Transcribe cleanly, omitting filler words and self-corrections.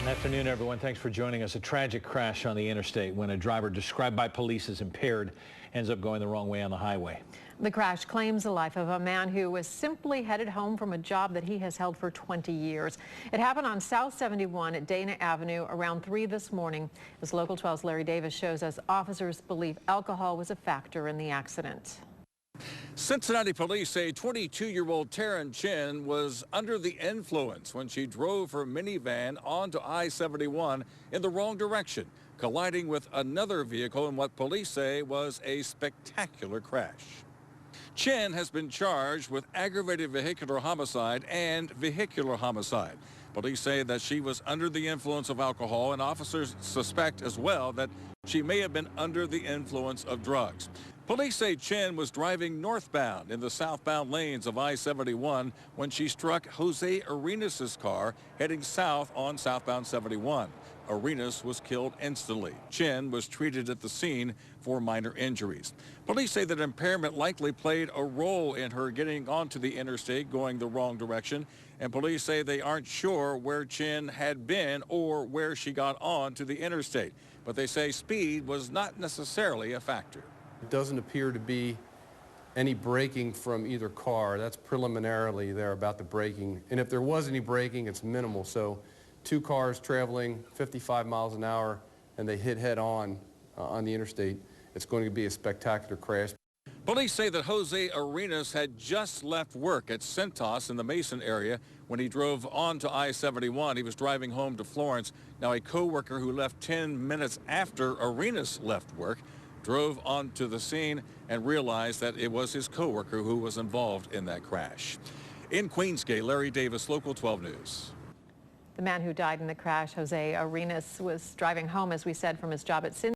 Good afternoon, everyone. Thanks for joining us. A tragic crash on the interstate when a driver described by police as impaired ends up going the wrong way on the highway. The crash claims the life of a man who was simply headed home from a job that he has held for 20 years. It happened on South 71 at Dana Avenue around 3 this morning. As Local 12's Larry Davis shows us, officers believe alcohol was a factor in the accident. Cincinnati police say 22-year-old Taryn Chin was under the influence when she drove her minivan onto I-71 in the wrong direction, colliding with another vehicle in what police say was a spectacular crash. Chin has been charged with aggravated vehicular homicide and vehicular homicide. Police say that she was under the influence of alcohol, and officers suspect as well that she may have been under the influence of drugs. Police say Chin was driving northbound in the southbound lanes of I-71 when she struck Jose Arenas' car heading south on southbound 71. Arenas was killed instantly. Chin was treated at the scene for minor injuries. Police say that impairment likely played a role in her getting onto the interstate going the wrong direction, and police say they aren't sure where Chin had been or where she got on to the interstate, but they say speed was not necessarily a factor. It doesn't appear to be any braking from either car. That's preliminarily there about the braking. And if there was any braking, it's minimal. So two cars traveling 55 miles an hour and they hit head on the interstate, it's going to be a spectacular crash. Police say that Jose Arenas had just left work at Cintas in the Mason area when he drove onto I-71. He was driving home to Florence. Now, a co-worker who left 10 minutes after Arenas left work drove onto the scene and realized that it was his co-worker who was involved in that crash. In Queensgate, Larry Davis, Local 12 News. The man who died in the crash, Jose Arenas, was driving home, as we said, from his job at CINCINNATI.